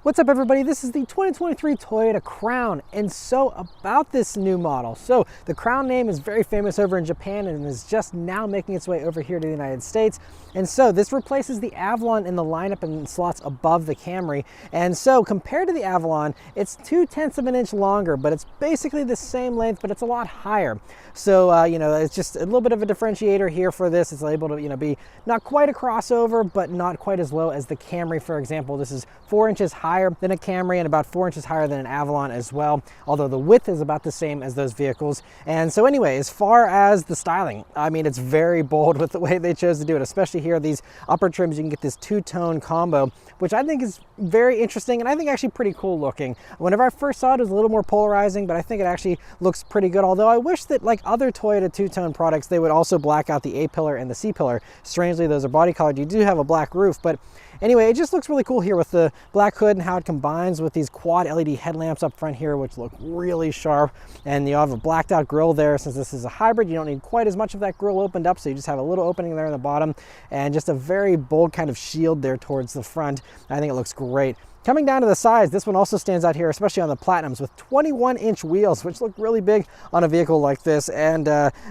What's up everybody, this is the 2023 Toyota Crown, and so about this new model. So the Crown name is very famous over in Japan and is just now making its way over here to the United States. And so this replaces the Avalon in the lineup and slots above the Camry. And so compared to the Avalon, it's 0.2 of an inch longer, but it's basically the same length, but it's a lot higher. So, it's just a little bit of a differentiator here for this. It's able to, be not quite a crossover, but not quite as low as the Camry, for example. This is 4 inches higher than a Camry and about 4 inches higher than an Avalon as well, although the width is about the same as those vehicles. And so anyway, as far as the styling, I mean, it's very bold with the way they chose to do it, especially here, these upper trims. You can get this two-tone combo, which I think is very interesting and I think actually pretty cool looking. Whenever I first saw it, it was a little more polarizing, but I think it actually looks pretty good. Although I wish that, like other Toyota two-tone products, they would also black out the A-pillar and the C-pillar. Strangely, those are body colored. You do have a black roof, but anyway, it just looks really cool here with the black hood and how it combines with these quad LED headlamps up front here, which look really sharp. And you have a blacked out grille there. Since this is a hybrid, you don't need quite as much of that grille opened up, so you just have a little opening there in the bottom and just a very bold kind of shield there towards the front. I think it looks great. Coming down to the sides, this one also stands out here, especially on the Platinums, with 21-inch wheels, which look really big on a vehicle like this. And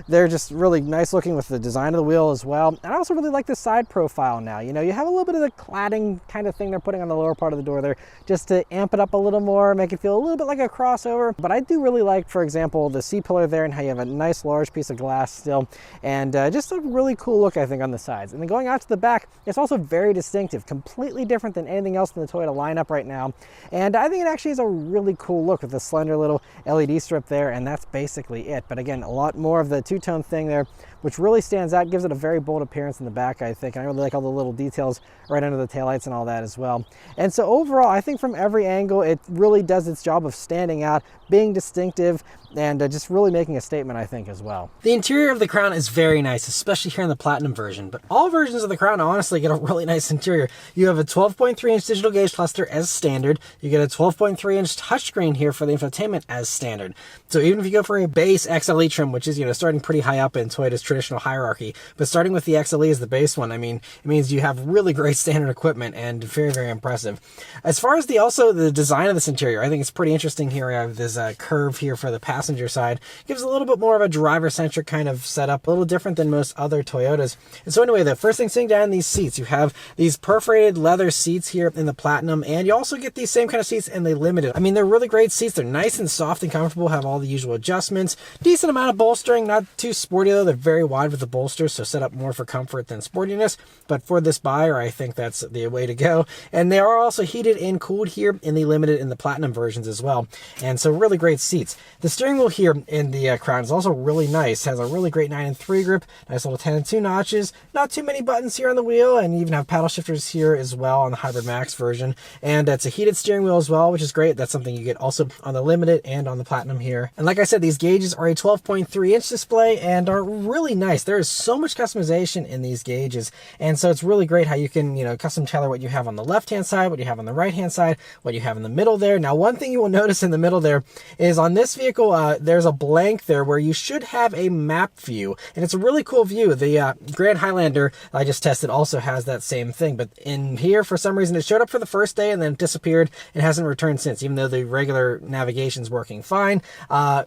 they're just really nice looking with the design of the wheel as well. And I also really like the side profile now. You have a little bit of the cladding kind of thing they're putting on the lower part of the door there, just to amp it up a little more, make it feel a little bit like a crossover. But I do really like, for example, the C-pillar there and how you have a nice large piece of glass still. And just a really cool look, I think, on the sides. And then going out to the back, it's also very distinctive, completely different than anything else in the Toyota lineup right now. And I think it actually is a really cool look with the slender little LED strip there, and that's basically it. But again, a lot more of the two-tone thing there, which really stands out, gives it a very bold appearance in the back, I think. And I really like all the little details right under the taillights and all that as well. And so overall, I think from every angle, it really does its job of standing out, being distinctive, and just really making a statement, I think, as well. The interior of the Crown is very nice, especially here in the Platinum version, but all versions of the Crown honestly get a really nice interior. You have a 12.3-inch digital gauge cluster as standard. You get a 12.3-inch touchscreen here for the infotainment as standard. So even if you go for a base XLE trim, which is, starting pretty high up in Toyota's traditional hierarchy, but starting with the XLE as the base one, I mean, it means you have really great standard equipment and very, very impressive. As far as the design of this interior, I think it's pretty interesting here. I have this curve here for the passenger side. Gives a little bit more of a driver-centric kind of setup, a little different than most other Toyotas. And so anyway, the first thing sitting down in these seats, you have these perforated leather seats here in the Platinum, and you also get these same kind of seats in the Limited. I mean, they're really great seats. They're nice and soft and comfortable, have all the usual adjustments. Decent amount of bolstering, not too sporty though. They're very wide with the bolsters, so set up more for comfort than sportiness. But for this buyer, I think that's the way to go. And they are also heated and cooled here in the Limited and the Platinum versions as well. And so really great seats. The steering wheel here in the Crown is also really nice. Has a really great 9-3 grip, nice little 10-2 notches, not too many buttons here on the wheel, and you even have paddle shifters here as well on the Hybrid Max version. And it's a heated steering wheel as well, which is great. That's something you get also on the Limited and on the Platinum here. And like I said, these gauges are a 12.3-inch display and are really nice. There is so much customization in these gauges, and so it's really great how you can, custom tailor what you have on the left-hand side, what you have on the right-hand side, what you have in the middle there. Now, one thing you will notice in the middle there is on this vehicle, there's a blank there where you should have a map view, and it's a really cool view. The Grand Highlander I just tested also has that same thing, but in here, for some reason, it showed up for the first day and then disappeared and hasn't returned since, even though the regular navigation's working fine.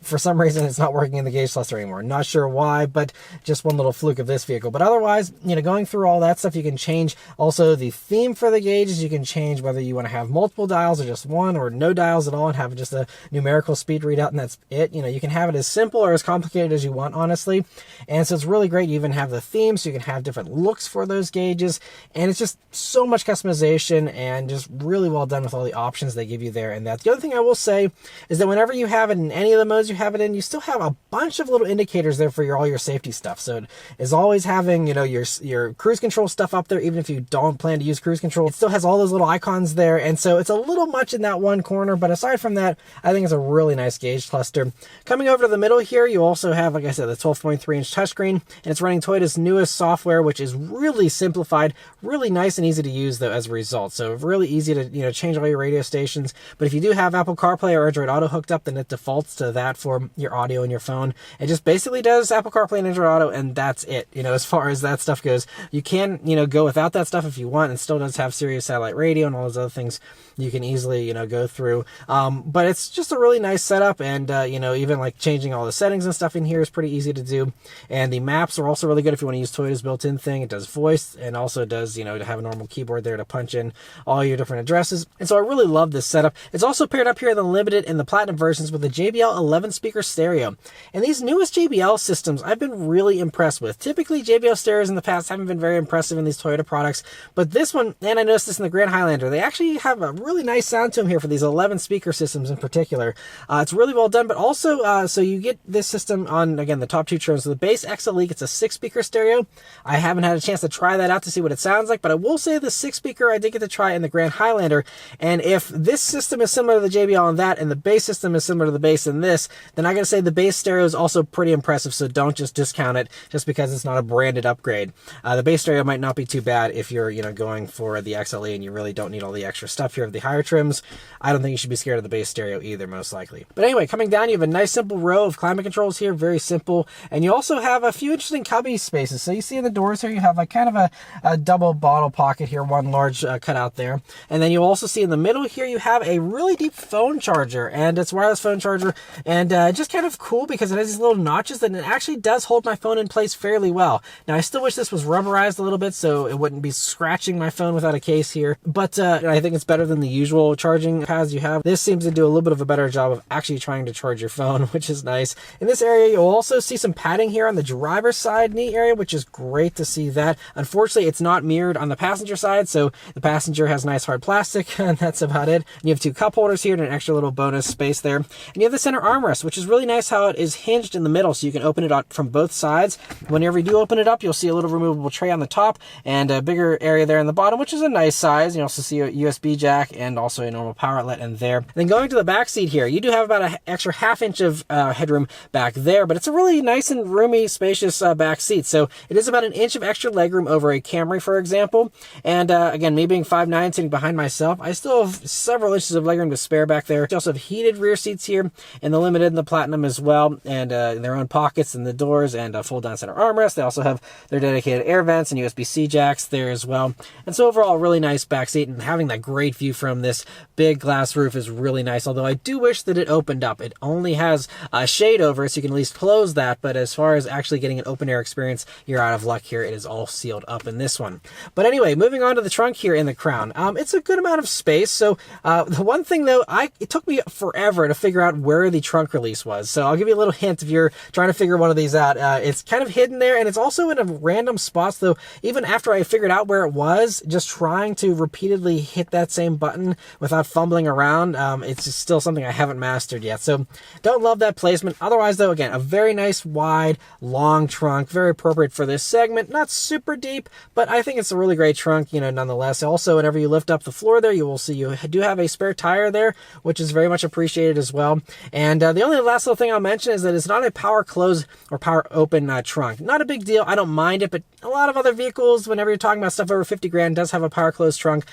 For some reason, it's not working in the gauge cluster anymore. Not sure why, but just one little fluke of this vehicle. But otherwise, going through all that stuff, you can change also the theme for the gauges. You can change whether you want to have multiple dials or just one, or no dials at all and have just a numerical speed readout, and that's it. You can have it as simple or as complicated as you want, honestly. And so it's really great. You even have the theme, so you can have different looks for those gauges. And it's just so much customization and just really well done with all the options they give you there. And that's the other thing I will say is that whenever you have it in any of the modes you have it in, you still have a bunch of little indicators there for all your safety stuff. So it is always having, your cruise control stuff up there, even if you don't plan to use cruise control. It still has all those little icons there. And so it's a little much in that one corner, but aside from that, I think it's a really nice gauge cluster. Coming over to the middle here, you also have, like I said, the 12.3-inch touchscreen, and it's running Toyota's newest software, which is really simplified, really nice and easy to use though as a result. So really easy to change all your radio stations. But if you do have Apple CarPlay or Android Auto hooked up, then it defaults to that for your audio in your phone. It just basically does Apple CarPlay and Android auto, and that's it. You know, as far as that stuff goes, you can, you know, go without that stuff if you want, and still does have Sirius satellite radio and all those other things you can easily, you know, go through. But it's just a really nice setup, and you know, even like changing all the settings and stuff in here is pretty easy to do. And the maps are also really good if you want to use Toyota's built-in thing. It does voice, and also does, you know, to have a normal keyboard there to punch in all your different addresses. And so I really love this setup. It's also paired up here in the Limited and the Platinum versions with the JBL 11 speaker stereo. And these newest JBL systems I've been really impressed with. Typically JBL stereos in the past haven't been very impressive in these Toyota products, but this one, and I noticed this in the Grand Highlander, they actually have a really nice sound to them here for these 11 speaker systems in particular. It's really well done, but also so you get this system on, again, the top two trims. So the base XLE gets a 6-speaker stereo. I haven't had a chance to try that out to see what it sounds like, but I will say the 6-speaker I did get to try in the Grand Highlander, and if this system is similar to the JBL on that, and the bass system is similar to the bass in this, then I gotta say the bass stereo is also pretty impressive, so don't just discount it just because it's not a branded upgrade. The bass stereo might not be too bad if you're, you know, going for the XLE and you really don't need all the extra stuff here of the higher trims. I don't think you should be scared of the bass stereo either, most likely. But anyway, coming down, you have a nice simple row of climate controls here, very simple, and you also have a few interesting cubby spaces. So you see in the doors here, you have like kind of a double bottle pocket here, one large cutout there, and then you'll also see in the middle here you have a really deep phone charger, and it's a wireless phone charger, and just kind of cool because it has these little notches that it actually does hold my phone in place fairly well. Now I still wish this was rubberized a little bit so it wouldn't be scratching my phone without a case here, but I think it's better than the usual charging pads you have. This seems to do a little bit of a better job of actually trying to charge your phone, which is nice. In this area you'll also see some padding here on the driver's side knee area, which is great to see that. Unfortunately it's not mirrored on the passenger side, so the passenger has nice hard plastic and that's about it. And you have two cup holders here and an extra little bonus space there. And you have the center armrest, which is really nice how it is hinged in the middle, so you can open it up from both sides. Whenever you do open it up, you'll see a little removable tray on the top and a bigger area there in the bottom, which is a nice size. You also see a USB jack and also a normal power outlet in there. And then going to the back seat here, you do have about an extra ½ inch of headroom back there, but it's a really nice and roomy, spacious back seat. So it is about 1 inch of extra legroom over a Camry, for example. And again, me being 5'9", sitting behind myself, I still have several inches of legroom to spare back there. You also have heated rear seats here in the Limited and the Platinum as well, and their own pockets in the doors and a fold down center armrest. They also have their dedicated air vents and USB-C jacks there as well. And so overall, a really nice back seat, and having that great view from this big glass roof is really nice, although I do wish that it opened up. It only has a shade over it, so you can at least close that, but as far as actually getting an open air experience, you're out of luck here. It is all sealed up in this one. But anyway, moving on to the trunk here in the Crown. It's a good amount of space. So the one thing though, it took me forever to figure out where the trunk release was. So I'll give you a little hint if you're trying to figure one of these out. It's kind of hidden there, and it's also in a random spot. So even after I figured out where it was, just trying to repeatedly hit that same button without fumbling around, it's just still something I haven't mastered yet. So don't love that placement. Otherwise though, again, a very nice wide long trunk, very appropriate for this segment. Not super deep, but I think it's a really great trunk, you know, nonetheless. Also, whenever you lift up the floor there, you will see you do have a spare tire there, which is very much appreciated as well. And the only last little thing I'll mention is that it's not a power close or power open trunk. Not a big deal. I don't mind it, but a lot of other vehicles, whenever you're talking about stuff over 50 grand, does have a power close trunk.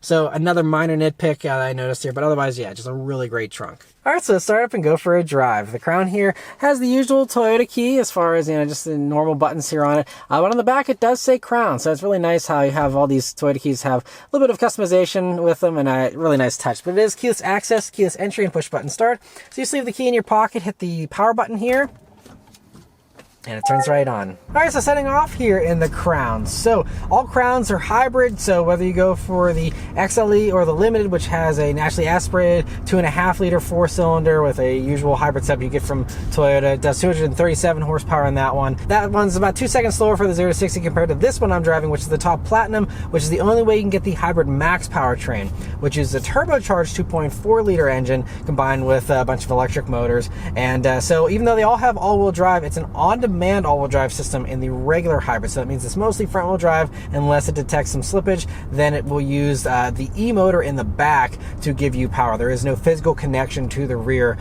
So another minor nitpick I noticed here, but otherwise, yeah, just a really great trunk. All right, so let's start up and go for a drive. The Crown here has the usual Toyota key as far as, you know, just the normal buttons here on it. But on the back, it does say Crown. So it's really nice how you have all these Toyota keys have a little bit of customization with them, and a really nice touch. But it is keyless access, keyless entry, and push button start. So you just leave the key in your pocket, hit the power button here, and it turns right on. All right, so setting off here in the Crowns. So all Crowns are hybrid, so whether you go for the XLE or the Limited, which has a naturally aspirated 2.5-liter 4-cylinder with a usual hybrid setup you get from Toyota, it does 237 horsepower in that one. That one's about 2 seconds slower for the 0 to 60 compared to this one I'm driving, which is the top Platinum, which is the only way you can get the hybrid max powertrain, which is a turbocharged 2.4-liter engine combined with a bunch of electric motors. And so even though they all have all-wheel drive, it's an on-demand all-wheel drive system in the regular hybrid. So that means it's mostly front-wheel drive unless it detects some slippage. Then it will use the e-motor in the back to give you power. There is no physical connection to the rear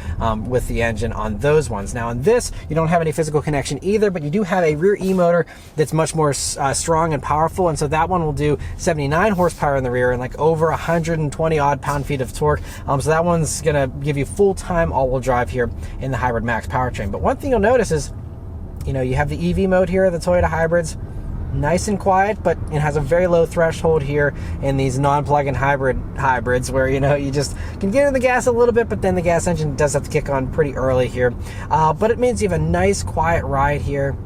with the engine on those ones. Now on this, you don't have any physical connection either, but you do have a rear e-motor that's much more strong and powerful, and so that one will do 79 horsepower in the rear and like over 120 odd pound-feet of torque. So that one's gonna give you full-time all-wheel drive here in the hybrid max powertrain. But one thing you'll notice is You have the EV mode here, the Toyota hybrids. Nice and quiet, but it has a very low threshold here in these non-plug-in hybrids where, you just can get in the gas a little bit, but then the gas engine does have to kick on pretty early here. But it means you have a nice quiet ride here.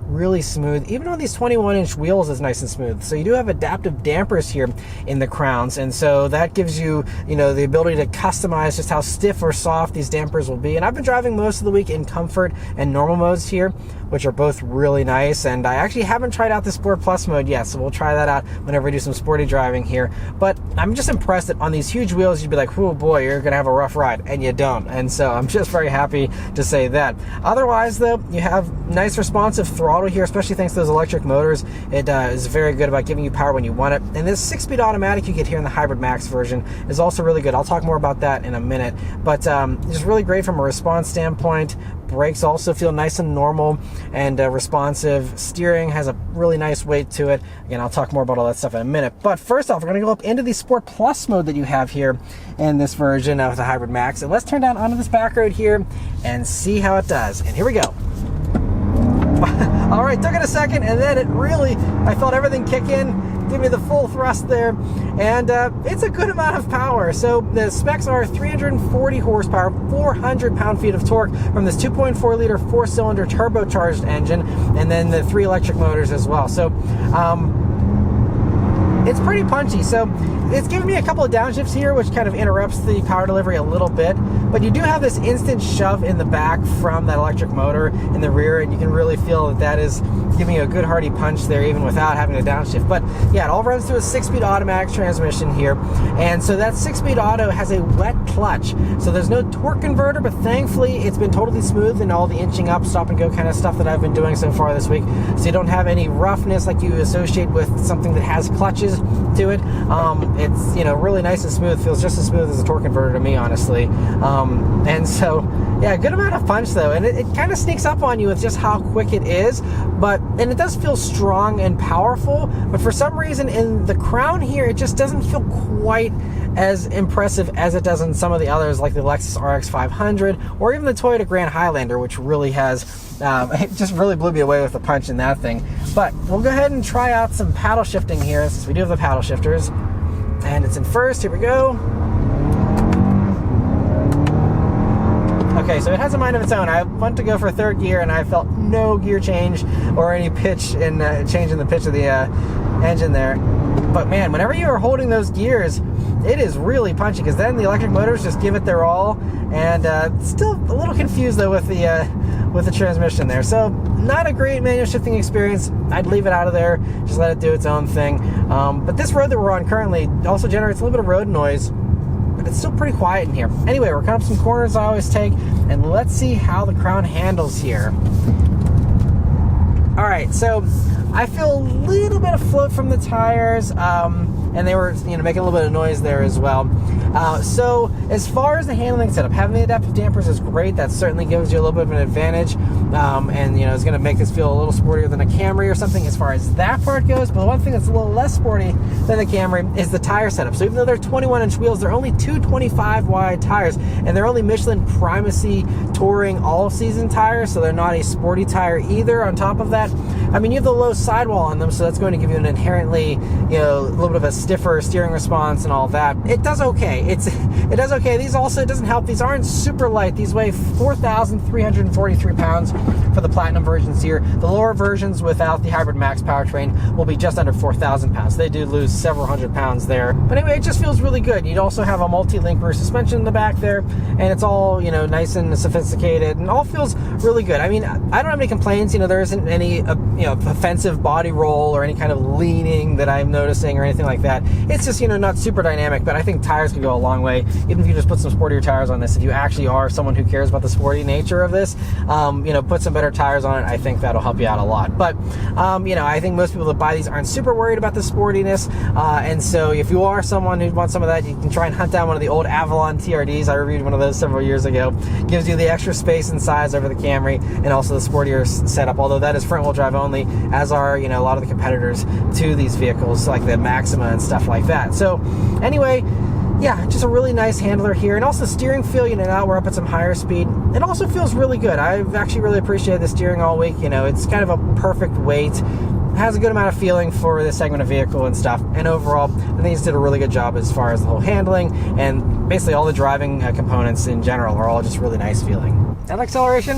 Really smooth. Even on these 21-inch wheels is nice and smooth. So you do have adaptive dampers here in the crowns, and so that gives you, the ability to customize just how stiff or soft these dampers will be. And I've been driving most of the week in comfort and normal modes here, which are both really nice. And I actually haven't tried out the Sport Plus mode yet, so we'll try that out whenever we do some sporty driving here. But I'm just impressed that on these huge wheels, you'd be like, oh boy, you're gonna have a rough ride, and you don't. And so I'm just very happy to say that. Otherwise, though, you have nice responsive throttle here, especially thanks to those electric motors. It is very good about giving you power when you want it. And this 6-speed automatic you get here in the Hybrid Max version is also really good. I'll talk more about that in a minute. But just really great from a response standpoint. Brakes also feel nice and normal and responsive. Steering has a really nice weight to it. Again, I'll talk more about all that stuff in a minute. But first off, we're going to go up into the Sport Plus mode that you have here in this version of the Hybrid Max. And let's turn down onto this back road here and see how it does. And here we go. All right, took it a second, and then I felt everything kick in, give me the full thrust there, and it's a good amount of power. So the specs are 340 horsepower, 400 pound-feet of torque from this 2.4 liter 4-cylinder turbocharged engine, and then the 3 electric motors as well. So it's pretty punchy. So it's giving me a couple of downshifts here, which kind of interrupts the power delivery a little bit, but you do have this instant shove in the back from that electric motor in the rear, and you can really feel that is giving you a good hearty punch there even without having a downshift. But yeah, it all runs through a 6-speed automatic transmission here, and so that 6-speed auto has a wet clutch, so there's no torque converter, but thankfully it's been totally smooth in all the inching up, stop and go kind of stuff that I've been doing so far this week, so you don't have any roughness like you associate with something that has clutches to it. It's really nice and smooth. Feels just as smooth as a torque converter to me, honestly. And so yeah, good amount of punch though, and it kind of sneaks up on you with just how quick it is, and it does feel strong and powerful, but for some reason in the Crown here it just doesn't feel quite as impressive as it does in some of the others like the Lexus RX 500 or even the Toyota Grand Highlander, which really has it just really blew me away with the punch in that thing. But we'll go ahead and try out some paddle shifting here, since we do have the paddle shifters, and it's in first. Here we go. Okay, so it has a mind of its own. I went to go for third gear and I felt no gear change or any pitch in change in the pitch of the engine there. But man, whenever you are holding those gears, it is really punchy, because then the electric motors just give it their all, and still a little confused though with the transmission there. So not a great manual shifting experience. I'd leave it out of there, just let it do its own thing. But this road that we're on currently also generates a little bit of road noise, but it's still pretty quiet in here. Anyway, we're coming up some corners I always take, and let's see how the Crown handles here. All right, so I feel a little bit of float from the tires, and they were making a little bit of noise there as well. So as far as the handling setup, having the adaptive dampers is great. That certainly gives you a little bit of an advantage, and it's going to make this feel a little sportier than a Camry or something as far as that part goes. But the one thing that's a little less sporty than the Camry is the tire setup. So even though they're 21-inch wheels, they're only 225 wide tires, and they're only Michelin Primacy Touring all-season tires, so they're not a sporty tire either. On top of that, you have the low sidewall on them, so that's going to give you an inherently, a little bit of a stiffer steering response and all that. It does okay. It does okay. These also, it doesn't help, these aren't super light. These weigh 4,343 pounds for the Platinum versions here. The lower versions without the Hybrid Max powertrain will be just under 4,000 pounds. They do lose several hundred pounds there. But anyway, it just feels really good. You'd also have a multi-link rear suspension in the back there, and it's all, nice and sophisticated, and all feels really good. I don't have any complaints. There isn't any, offensive body roll or any kind of leaning that I'm noticing or anything like that. It's just, not super dynamic, but I think tires could go a long way. Even if you just put some sportier tires on this, if you actually are someone who cares about the sporty nature of this, put some better tires on it. I think that'll help you out a lot. But, I think most people that buy these aren't super worried about the sportiness. And so if you are someone who wants some of that, you can try and hunt down one of the old Avalon TRDs. I reviewed one of those several years ago. Gives you the extra space and size over the Camry, and also the sportier setup, although that is front-wheel drive only, as are, a lot of the competitors to these vehicles, like the Maxima and stuff like that. So anyway, yeah, just a really nice handler here. And also steering feel, now we're up at some higher speed. It also feels really good. I've actually really appreciated the steering all week. It's kind of a perfect weight. It has a good amount of feeling for this segment of vehicle and stuff. And overall, I think it's did a really good job as far as the whole handling, and basically all the driving components in general are all just really nice feeling. And acceleration?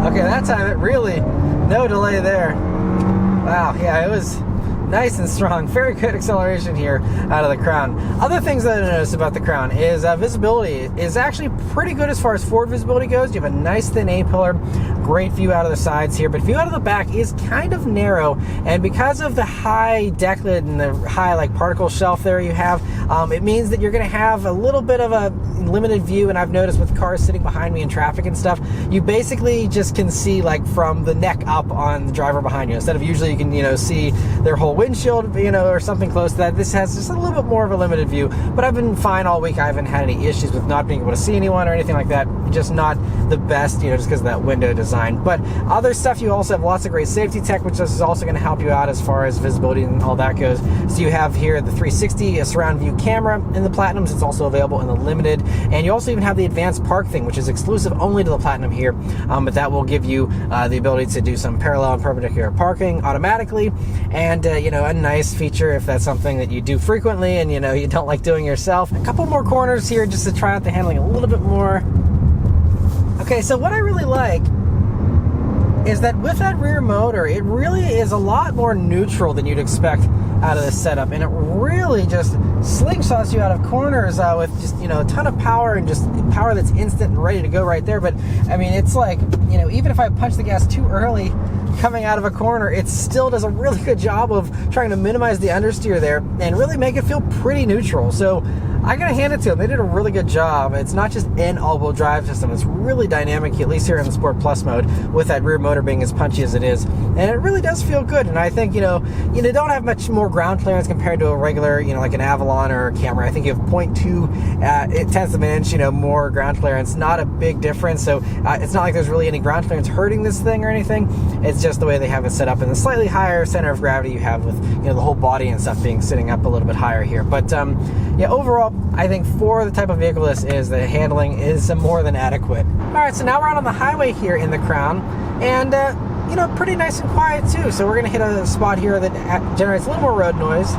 Okay, that time it really, no delay there. Wow, yeah, it was nice and strong. Very good acceleration here out of the Crown. Other things that I noticed about the Crown is visibility is actually pretty good as far as forward visibility goes. You have a nice thin A-pillar, great view out of the sides here, but view out of the back is kind of narrow, and because of the high deck lid and the high particle shelf there you have, it means that you're going to have a little bit of a limited view. And I've noticed with cars sitting behind me in traffic and stuff, you basically just can see from the neck up on the driver behind you, instead of usually you can see their whole windshield, or something close to that. This has just a little bit more of a limited view, but I've been fine all week. I haven't had any issues with not being able to see anyone or anything like that. Just not the best, just because of that window design. But other stuff, you also have lots of great safety tech, which is also going to help you out as far as visibility and all that goes. So you have here the 360 surround view camera in the Platinums. It's also available in the Limited, and you also even have the advanced park thing, which is exclusive only to the Platinum here, but that will give you the ability to do some parallel and perpendicular parking automatically, and a nice feature if that's something that you do frequently and you don't like doing yourself. A couple more corners here just to try out the handling a little bit more. Okay, so what I really like is that with that rear motor, it really is a lot more neutral than you'd expect out of this setup, and it really just slingshots you out of corners with just a ton of power, and just power that's instant and ready to go right there. But I mean, it's even if I punch the gas too early coming out of a corner, it still does a really good job of trying to minimize the understeer there and really make it feel pretty neutral. So I gotta hand it to them. They did a really good job. It's not just an all-wheel drive system. It's really dynamic, at least here in the Sport Plus mode, with that rear motor being as punchy as it is. And it really does feel good. And I think, you don't have much more ground clearance compared to a regular, like an Avalon or a Camry. I think you have 0.2 tenths of an inch, more ground clearance. Not a big difference. So it's not like there's really any ground clearance hurting this thing or anything. It's just the way they have it set up, and the slightly higher center of gravity you have with, the whole body and stuff being sitting up a little bit higher here. But yeah, overall, I think for the type of vehicle this is, the handling is more than adequate. All right, so now we're out on the highway here in the Crown, and pretty nice and quiet too. So we're gonna hit a spot here that generates a little more road noise.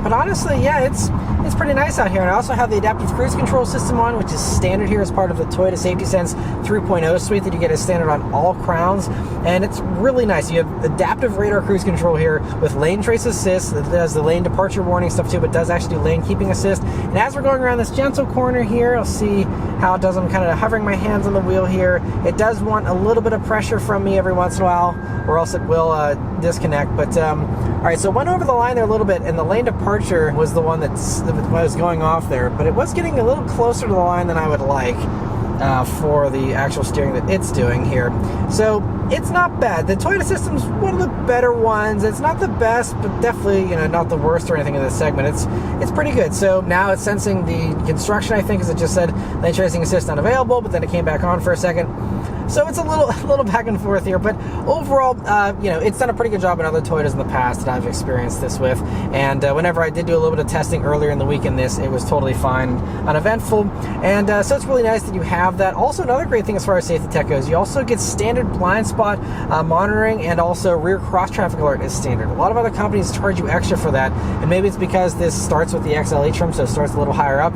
But honestly, yeah, it's pretty nice out here. And I also have the adaptive cruise control system on, which is standard here as part of the Toyota Safety Sense 3.0 suite that you get as standard on all Crowns. And it's really nice. You have adaptive radar cruise control here with lane trace assist. It does the lane departure warning stuff too, but does actually do lane keeping assist. And as we're going around this gentle corner here, I'll see how it does. I'm kind of hovering my hands on the wheel here. It does want a little bit of pressure from me every once in a while, or else it will disconnect. But all right, so it went over the line there a little bit, and the lane departure was the one that was going off there, but it was getting a little closer to the line than I would like for the actual steering that it's doing here. So it's not bad. The Toyota system's one of the better ones. It's not the best, but definitely not the worst or anything in this segment. It's pretty good. So now it's sensing the construction, I think, as it just said lane tracing assist unavailable, but then it came back on for a second. So it's a little back and forth here, but overall, it's done a pretty good job in other Toyotas in the past that I've experienced this with. And whenever I did do a little bit of testing earlier in the week in this, it was totally fine, uneventful. And so it's really nice that you have that. Also, another great thing as far as safety tech goes, you also get standard blind spot monitoring, and also rear cross traffic alert is standard. A lot of other companies charge you extra for that, and maybe it's because this starts with the XLE trim, so it starts a little higher up.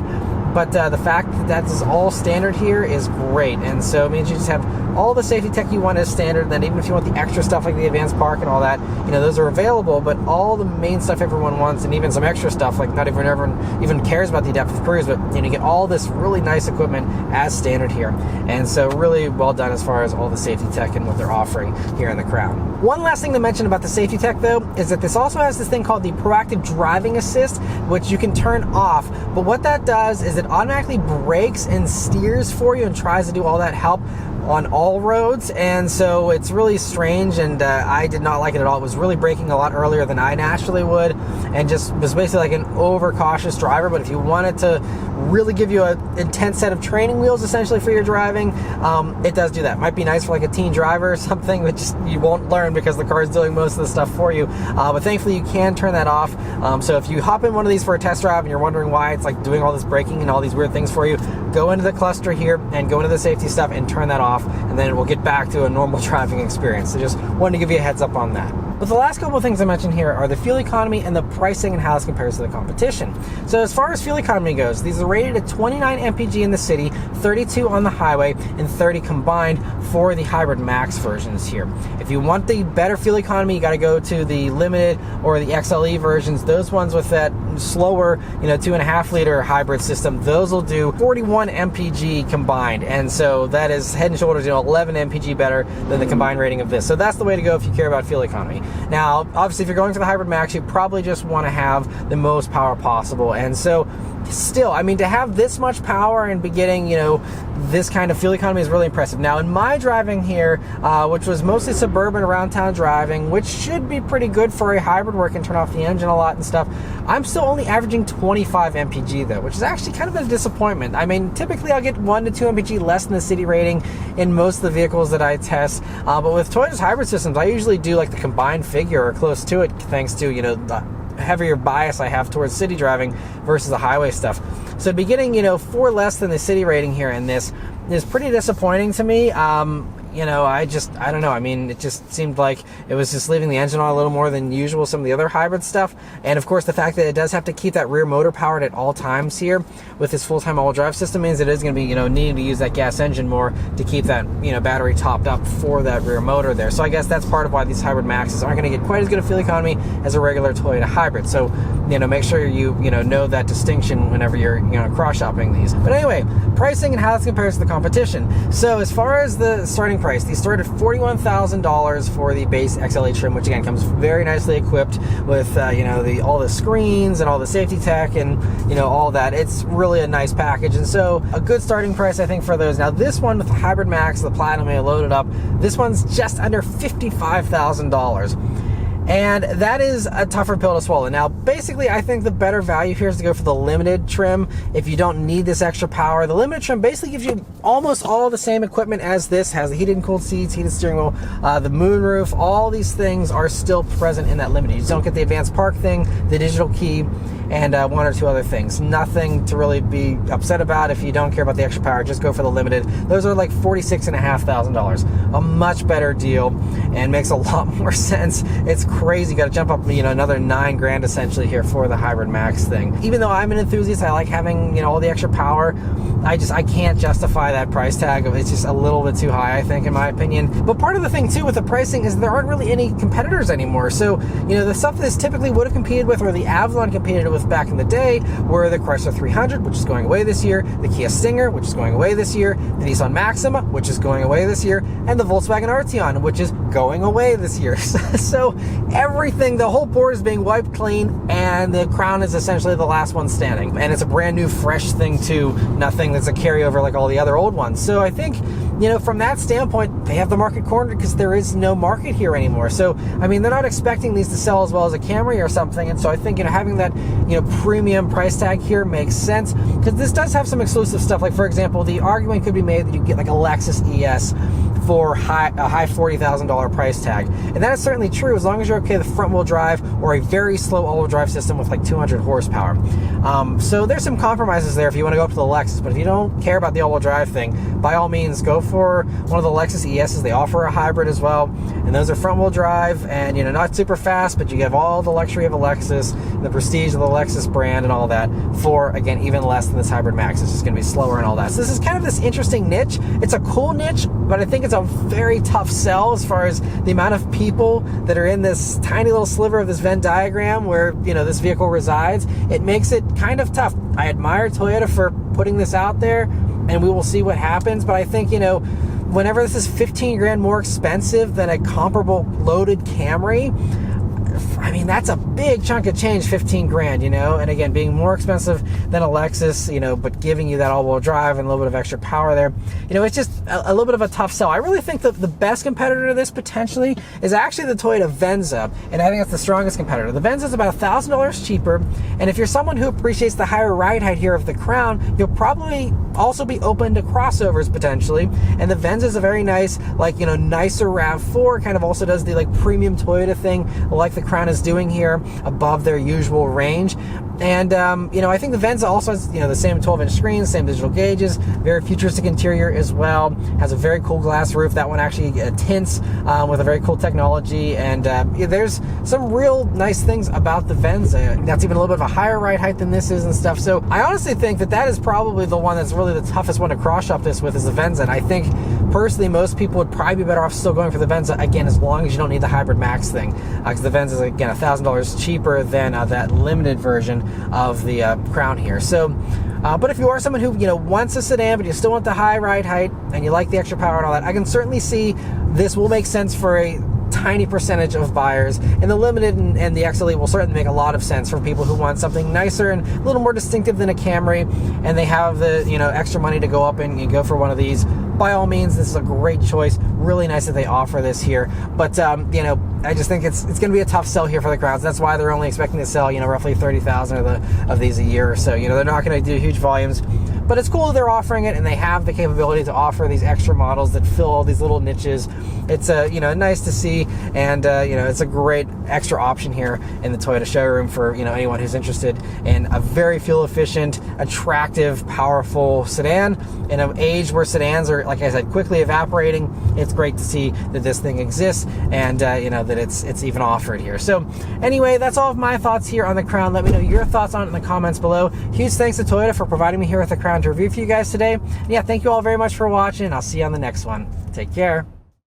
But the fact that that is all standard here is great, and so it means you just have all the safety tech you want as standard. Then even if you want the extra stuff like the advanced park and all that, those are available. But all the main stuff everyone wants, and even some extra stuff, like not everyone even cares about the adaptive cruise, but you get all this really nice equipment as standard here. And so really well done as far as all the safety tech and what they're offering here in the Crown. One last thing to mention about the safety tech though is that this also has this thing called the proactive driving assist, which you can turn off. But what that does is it automatically brakes and steers for you and tries to do all that help on all roads. And so it's really strange, and I did not like it at all. It was really braking a lot earlier than I naturally would, and just was basically like an overcautious driver. But if you wanted to really give you an intense set of training wheels essentially for your driving, it does do that. Might be nice for like a teen driver or something, but just you won't learn because the car is doing most of the stuff for you. But thankfully you can turn that off. So if you hop in one of these for a test drive and you're wondering why it's like doing all this braking and all these weird things for you, go into the cluster here and go into the safety stuff and turn that off, and then we'll get back to a normal driving experience. So just wanted to give you a heads up on that. But the last couple of things I mentioned here are the fuel economy and the pricing and how this compares to the competition. So as far as fuel economy goes, these are rated at 29 mpg in the city, 32 on the highway, and 30 combined for the hybrid max versions here. If you want the better fuel economy, you got to go to the Limited or the XLE versions. Those ones with that slower, 2.5 liter hybrid system, those will do 41 mpg combined. And so that is head and shoulders, 11 mpg better than the combined rating of this. So that's the way to go if you care about fuel economy. Now, obviously, if you're going for the hybrid max, you probably just want to have the most power possible. And so still, I mean, to have this much power and be getting, this kind of fuel economy is really impressive. Now, in my driving here, which was mostly suburban around town driving, which should be pretty good for a hybrid where it can turn off the engine a lot and stuff, I'm still only averaging 25 mpg though, which is actually kind of a disappointment. I mean, typically I'll get 1 to 2 mpg less than the city rating in most of the vehicles that I test, but with Toyota's hybrid systems, I usually do like the combined figure or close to it, thanks to, the heavier bias I have towards city driving versus the highway stuff. So to be getting, 4 less than the city rating here in this is pretty disappointing to me. I don't know. I mean, it just seemed like it was just leaving the engine on a little more than usual, some of the other hybrid stuff. And of course, the fact that it does have to keep that rear motor powered at all times here with this full-time all-wheel drive system means it is going to be, needing to use that gas engine more to keep that, battery topped up for that rear motor there. So I guess that's part of why these hybrid maxes aren't going to get quite as good a fuel economy as a regular Toyota hybrid. So, make sure you, know that distinction whenever you're, cross-shopping these. But anyway, pricing and how this compares to the competition. So as far as the starting price, these start at $41,000 for the base XLE trim, which again comes very nicely equipped with all the screens and all the safety tech and all that. It's really a nice package, and so a good starting price I think for those. Now this one with the hybrid max, the platinum loaded up, this one's just under $55,000. And that is a tougher pill to swallow. Now, basically, I think the better value here is to go for the Limited trim if you don't need this extra power. The Limited trim basically gives you almost all the same equipment as this. Has the heated and cooled seats, heated steering wheel, the moonroof. All these things are still present in that Limited. You just don't get the advanced park thing, the digital key, and 1 or 2 other things. Nothing to really be upset about if you don't care about the extra power. Just go for the Limited. Those are like $46,500. A much better deal and makes a lot more sense. It's crazy. You got to jump up, another $9 grand essentially here for the hybrid max thing. Even though I'm an enthusiast, I like having, all the extra power. I can't justify that price tag. It's just a little bit too high, I think, in my opinion. But part of the thing too with the pricing is there aren't really any competitors anymore. So, the stuff that this typically would have competed with, or the Avalon competed with back in the day, were the Chrysler 300, which is going away this year, the Kia Stinger, which is going away this year, the Nissan Maxima, which is going away this year, and the Volkswagen Arteon, which is going away this year. So everything, the whole board is being wiped clean, and the Crown is essentially the last one standing. And it's a brand new, fresh thing too, nothing that's a carryover like all the other old ones. So I think, from that standpoint, they have the market cornered because there is no market here anymore. So, I mean, they're not expecting these to sell as well as a Camry or something. And so I think, having that, premium price tag here makes sense, because this does have some exclusive stuff. Like, for example, the argument could be made that you get like a Lexus ES for a high $40,000 price tag. And that is certainly true as long as you're okay with front wheel drive or a very slow all-wheel drive system with like 200 horsepower. So there's some compromises there if you want to go up to the Lexus. But if you don't care about the all-wheel drive thing, by all means, go for one of the Lexus ESs. They offer a hybrid as well. And those are front wheel drive and, not super fast, but you get all the luxury of a Lexus, the prestige of the Lexus brand and all that for, again, even less than this hybrid max. It's just going to be slower and all that. So this is kind of this interesting niche. It's a cool niche, but I think it's a very tough sell as far as the amount of people that are in this tiny little sliver of this Venn diagram where, this vehicle resides. It makes it kind of tough. I admire Toyota for putting this out there, and we will see what happens. But I think, whenever this is 15 grand more expensive than a comparable loaded Camry, I mean, that's a big chunk of change, 15 grand, you know, and again, being more expensive than a Lexus, you know, but giving you that all-wheel drive and a little bit of extra power there, you know, it's just a little bit of a tough sell. I really think that the best competitor to this potentially is actually the Toyota Venza, and I think that's the strongest competitor. The Venza is about $1,000 cheaper, and if you're someone who appreciates the higher ride height here of the Crown, you'll probably also be open to crossovers potentially, and the Venza is a very nice, like, you know, nicer RAV4, kind of also does the like premium Toyota thing like the Crown is doing here above their usual range. And you know, I think the Venza also has, you know, the same 12-inch screen, same digital gauges, very futuristic interior as well, has a very cool glass roof. That one actually tints with a very cool technology, and yeah, there's some real nice things about the Venza. That's even a little bit of a higher ride height than this is and stuff. So I honestly think that that is probably the one that's really the toughest one to cross shop this with, is the Venza. And I think personally most people would probably be better off still going for the Venza, again, as long as you don't need the Hybrid Max thing, because the Venza is again $1,000 cheaper than that limited version of the Crown here. So but if you are someone who, you know, wants a sedan but you still want the high ride height and you like the extra power and all that, I can certainly see this will make sense for a tiny percentage of buyers, and the Limited and the XLE will certainly make a lot of sense for people who want something nicer and a little more distinctive than a Camry, and they have the, you know, extra money to go up and you go for one of these. By all means, this is a great choice. Really nice that they offer this here, but you know, I just think it's going to be a tough sell here for the Crowns. That's why they're only expecting to sell, you know, roughly 30,000 of these a year or so. You know, they're not going to do huge volumes, but it's cool that they're offering it, and they have the capability to offer these extra models that fill all these little niches. It's you know, nice to see, and you know, it's a great extra option here in the Toyota showroom for, you know, anyone who's interested in a very fuel efficient, attractive, powerful sedan in an age where sedans are, like I said, quickly evaporating. It's great to see that this thing exists, and you know, that it's even offered here. So anyway, that's all of my thoughts here on the Crown. Let me know your thoughts on it in the comments below. Huge thanks to Toyota for providing me here with the Crown to review for you guys today. And yeah, thank you all very much for watching. I'll see you on the next one. Take care.